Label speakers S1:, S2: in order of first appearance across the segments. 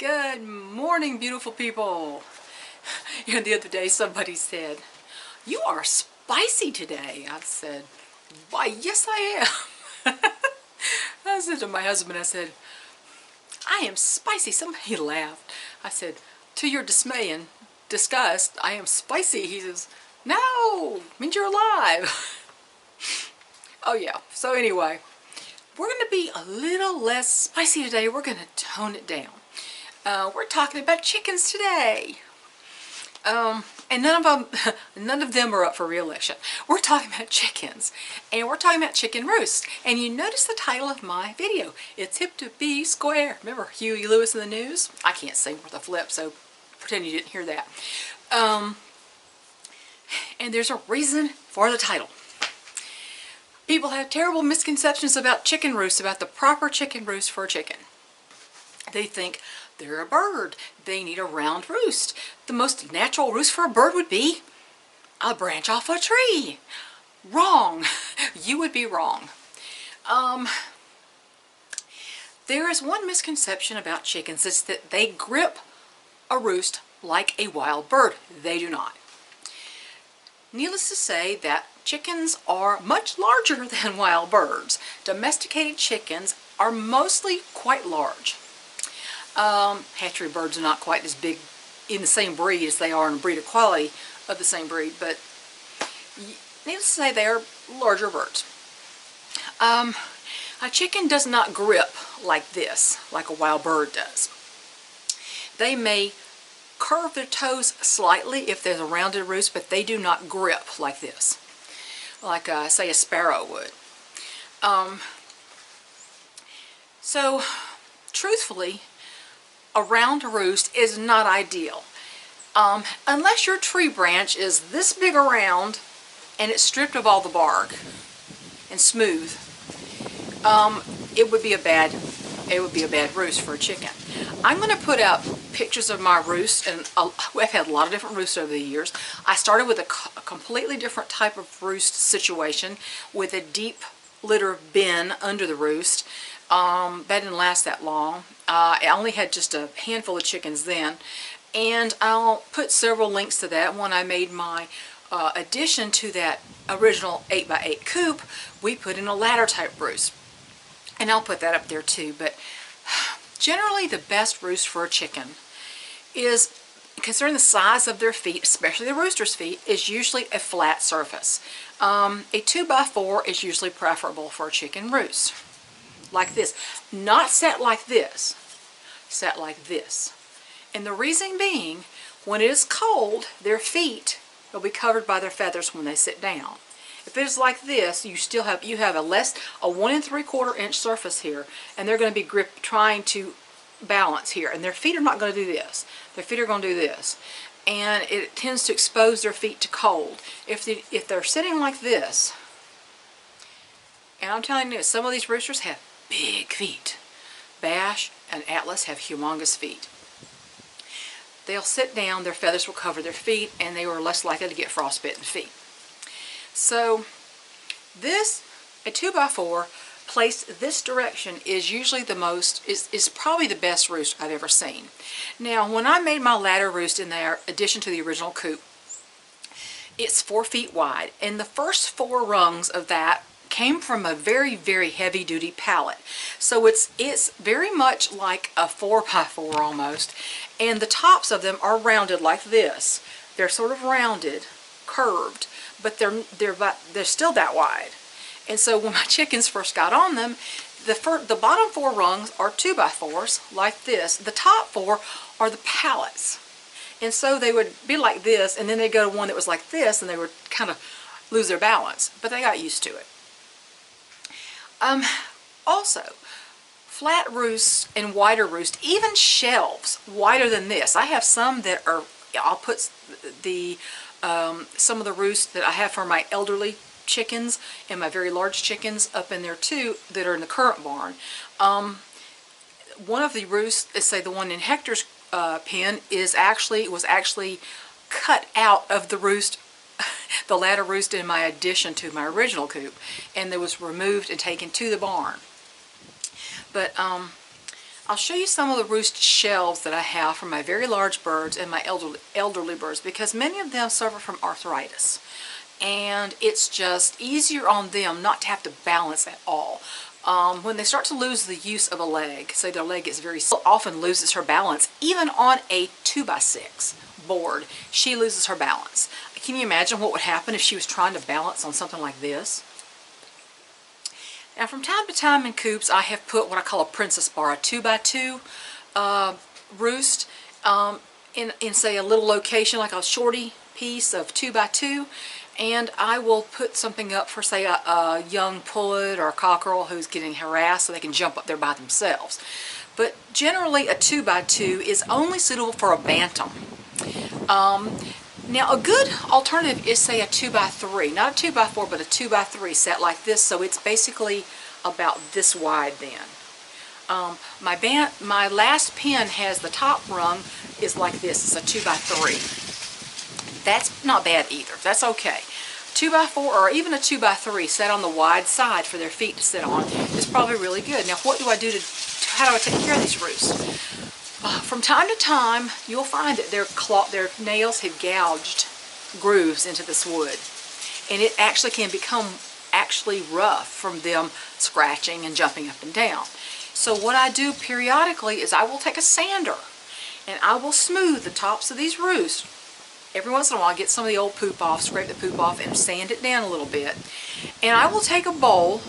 S1: Good morning, beautiful people. You know, the other day somebody said, "You are spicy today." I said, "Why, yes I am." I said to my husband, I said, "I am spicy." Somebody laughed. I said, "To your dismay and disgust, I am spicy." He says, "No, means you're alive." Oh yeah, so anyway, we're going to be a little less spicy today. We're going to tone it down. We're talking about chickens today. And none of them are up for re-election. We're talking about chickens, and we're talking about chicken roosts. And you notice the title of my video. It's hip to be square. Remember Huey Lewis in the news? I can't sing worth a flip, so pretend you didn't hear that. And there's a reason for the title. People have terrible misconceptions about chicken roosts, about the proper chicken roost for a chicken. They think they're a bird. They need a round roost. The most natural roost for a bird would be a branch off a tree. Wrong. You would be wrong. There is one misconception about chickens. It's that they grip a roost like a wild bird. They do not. Needless to say that chickens are much larger than wild birds. Domesticated chickens are mostly quite large. Hatchery birds are not quite as big in the same breed as they are in breed quality of the same breed, but needless to say they are larger birds. A chicken does not grip like this, like a wild bird does. They may curve their toes slightly if there's a rounded roost, but they do not grip like this, like say a sparrow would. So truthfully, a round roost is not ideal. Unless your tree branch is this big around and it's stripped of all the bark and smooth, it would be a bad roost for a chicken. I'm going to put out pictures of my roost, and I've had a lot of different roosts over the years. I started with a completely different type of roost situation with a deep litter bin under the roost. That didn't last that long. I only had just a handful of chickens then, and I'll put several links to that. When I made my addition to that original 8x8 coop, we put in a ladder type roost, and I'll put that up there too. But generally the best roost for a chicken is, considering the size of their feet, especially the rooster's feet, is usually a flat surface. A 2x4 is usually preferable for a chicken roost. Like this. Not set like this. Set like this. And the reason being, when it is cold, their feet will be covered by their feathers when they sit down. If it's like this, you have a 1 3/4 inch surface here, and they're going to be trying to balance here, and their feet are not going to do this. Their feet are going to do this, and it tends to expose their feet to cold. If they're sitting like this, and I'm telling you, some of these roosters have big feet. Bash and Atlas have humongous feet. They'll sit down, their feathers will cover their feet, and they are less likely to get frostbitten feet. So a 2x4 placed this direction is usually is probably the best roost I've ever seen. Now, when I made my ladder roost in there, addition to the original coop, it's 4 feet wide, and the first 4 rungs of that came from a very, very heavy-duty pallet. So it's very much like a 4x4 almost, and the tops of them are rounded like this. They're sort of rounded, curved, but they're still that wide. And so when my chickens first got on them, the bottom 4 rungs are 2x4s like this. The top 4 are the pallets. And so they would be like this, and then they'd go to one that was like this, and they would kind of lose their balance. But they got used to it. Also, flat roosts and wider roosts, even shelves wider than this. I have some that are, I'll put some of the roosts that I have for my elderly chickens and my very large chickens up in there too, that are in the current barn. One of the roosts, let's say the one in Hector's pen, was actually cut out of the roost, the ladder roost in my addition to my original coop, and it was removed and taken to the barn. But I'll show you some of the roost shelves that I have for my very large birds and my elderly birds, because many of them suffer from arthritis. And it's just easier on them not to have to balance at all. When they start to lose the use of a leg, say their leg is very often loses her balance, even on a 2x6 board, she loses her balance. Can you imagine what would happen if she was trying to balance on something like this? Now, from time to time in coops, I have put what I call a princess bar, a 2x2 roost, in say a little location, like a shorty piece of 2x2, and I will put something up for, say, a young pullet or a cockerel who's getting harassed, so they can jump up there by themselves. But generally, a 2x2 is only suitable for a bantam. Now, a good alternative is, say, a 2x3, not a 2x4, but a 2x3 set like this, so it's basically about this wide then. My last pen has the top rung is like this. It's a 2x3. That's not bad either. That's okay. 2x4 or even a 2x3 set on the wide side for their feet to sit on is probably really good. Now, what do I do how do I take care of these roosts? From time to time, you'll find that their nails have gouged grooves into this wood, and it actually can become rough from them scratching and jumping up and down. So what I do periodically is I will take a sander and I will smooth the tops of these roosts. Every once in a while, I get some of the old poop off, scrape the poop off, and sand it down a little bit. And I will take a bowl,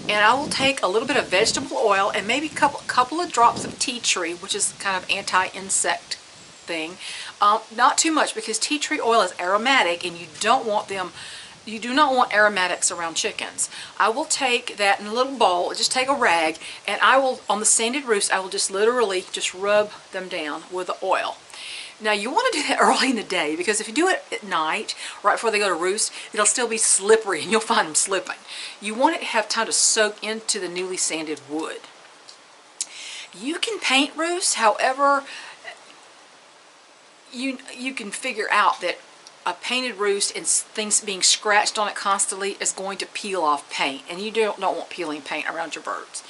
S1: and I will take a little bit of vegetable oil and maybe a couple of drops of tea tree, which is kind of anti-insect thing. Not too much, because tea tree oil is aromatic, and you do not want aromatics around chickens. I will take that in a little bowl, just take a rag, and I will, on the sanded roost, I will just literally just rub them down with the oil. Now, you want to do that early in the day, because if you do it at night, right before they go to roost, it'll still be slippery and you'll find them slipping. You want it to have time to soak into the newly sanded wood. You can paint roosts, however, you can figure out that a painted roost and things being scratched on it constantly is going to peel off paint, and you don't want peeling paint around your birds.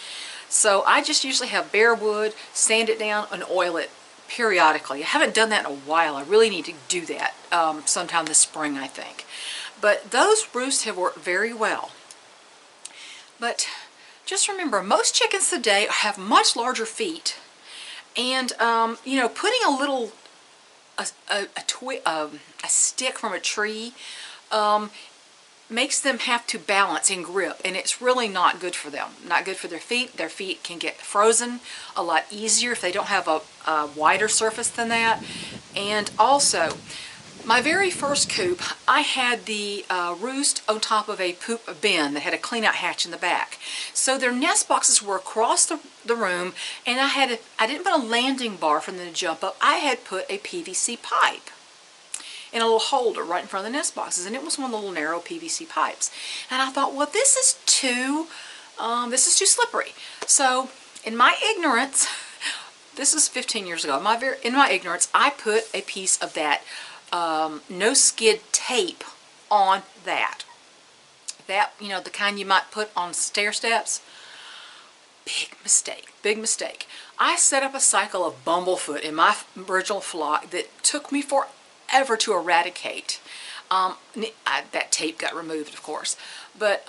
S1: So I just usually have bare wood, sand it down, and oil it periodically. I haven't done that in a while. I really need to do that sometime this spring, I think. But those roosts have worked very well. But just remember, most chickens today have much larger feet, and you know, putting a little a stick from a tree makes them have to balance and grip, and it's really not good for them. Not good for their feet. Their feet can get frozen a lot easier if they don't have a wider surface than that. And also, my very first coop, I had the roost on top of a poop bin that had a clean-out hatch in the back. So their nest boxes were across the room, and I didn't put a landing bar for them to jump up. I had put a PVC pipe in a little holder right in front of the nest boxes, and it was one of the little narrow PVC pipes. And I thought, well, this is too slippery. So in my ignorance, this is 15 years ago, in my ignorance, I put a piece of that no skid tape on that. That, you know, the kind you might put on stair steps. Big mistake, big mistake. I set up a cycle of bumblefoot in my original flock that took me forever to eradicate. That tape got removed, of course, but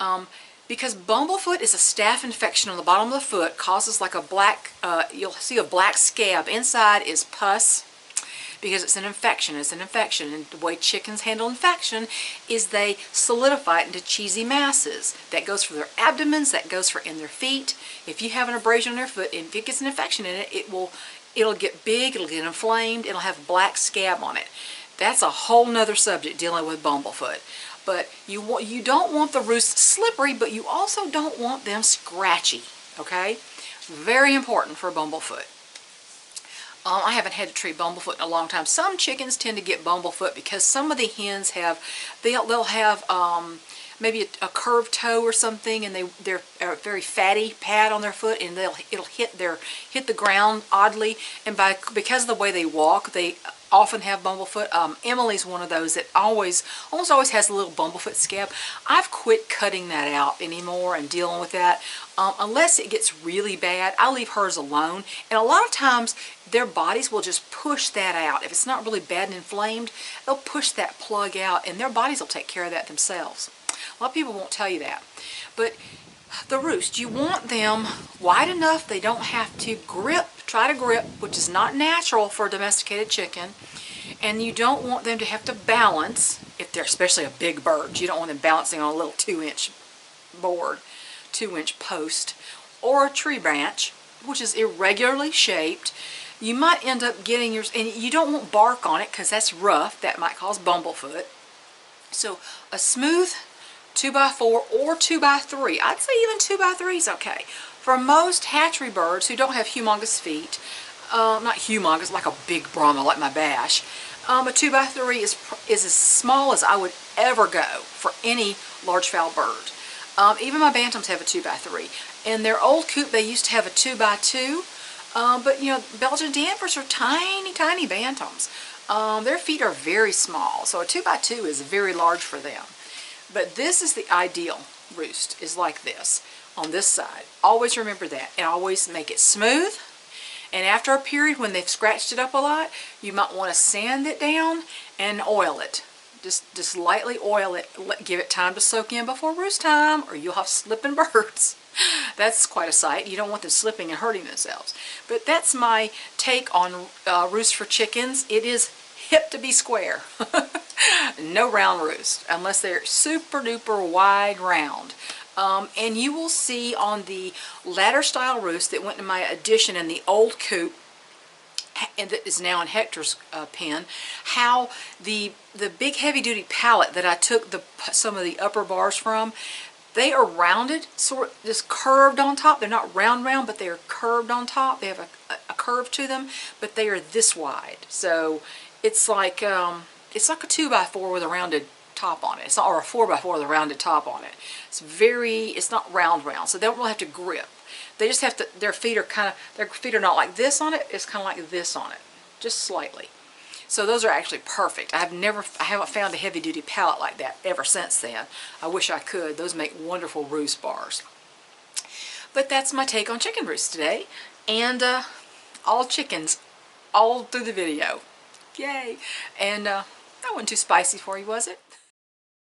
S1: because bumblefoot is a staph infection on the bottom of the foot, causes like a black, you'll see a black scab. Inside is pus, because it's an infection. It's an infection, and the way chickens handle infection is they solidify it into cheesy masses. That goes for their abdomens, that goes for in their feet. If you have an abrasion on their foot, and if it gets an infection in it, it'll get big, it'll get inflamed, it'll have a black scab on it. That's a whole nother subject, dealing with bumblefoot. But you don't want the roosts slippery, but you also don't want them scratchy, okay? Very important for bumblefoot. I haven't had to treat bumblefoot in a long time. Some chickens tend to get bumblefoot because some of the hens they'll have maybe a curved toe or something, and they're a very fatty pad on their foot, and it'll hit the ground oddly, and because of the way they walk, they often have bumblefoot. Emily's one of those that almost always has a little bumblefoot scab. I've quit cutting that out anymore and dealing with that. Unless it gets really bad, I leave hers alone. And a lot of times their bodies will just push that out. If it's not really bad and inflamed, they'll push that plug out and their bodies will take care of that themselves. A lot of people won't tell you that. But the roost, you want them wide enough they don't have to try to grip, which is not natural for a domesticated chicken. And you don't want them to have to balance, if they're especially a big bird. You don't want them balancing on a little 2-inch board, 2-inch post, or a tree branch, which is irregularly shaped. You might end up getting yours, and you don't want bark on it because that's rough. That might cause bumblefoot. So a smooth 2x4 or 2x3. I'd say even 2x3 is okay. For most hatchery birds who don't have humongous feet, not humongous like a big Brahma like my Bash, a 2x3 is as small as I would ever go for any large fowl bird. Even my bantams have a 2x3. In their old coop they used to have a 2x2, but you know, Belgian Danvers are tiny, tiny bantams. Their feet are very small, so a 2x2 is very large for them. But this is the ideal roost, is like this on this side. Always remember that, and always make it smooth. And after a period when they've scratched it up a lot, you might want to sand it down and oil it. Just lightly oil it. Give it time to soak in before roost time, or you'll have slipping birds. That's quite a sight. You don't want them slipping and hurting themselves. But that's my take on roost for chickens. It is hip to be square. No round roost, unless they're super duper wide round. And you will see on the ladder style roost that went to my addition in the old coop, and that is now in Hector's pen, how the big heavy duty pallet that I took some of the upper bars from, they are rounded, sort of just curved on top. They're not round, but they are curved on top. They have a curve to them, but they are this wide. So it's like a 2x4 with a rounded top on it. It's not, or a 4x4 with a rounded top on it. It's not round, so they don't really have to grip. They just have to, their feet are not like this on it, it's kind of like this on it, just slightly. So those are actually perfect. I haven't found a heavy duty pallet like that ever since then. I wish I could. Those make wonderful roost bars. But that's my take on chicken roosts today, and all chickens all through the video. Yay! And that wasn't too spicy for you, was it?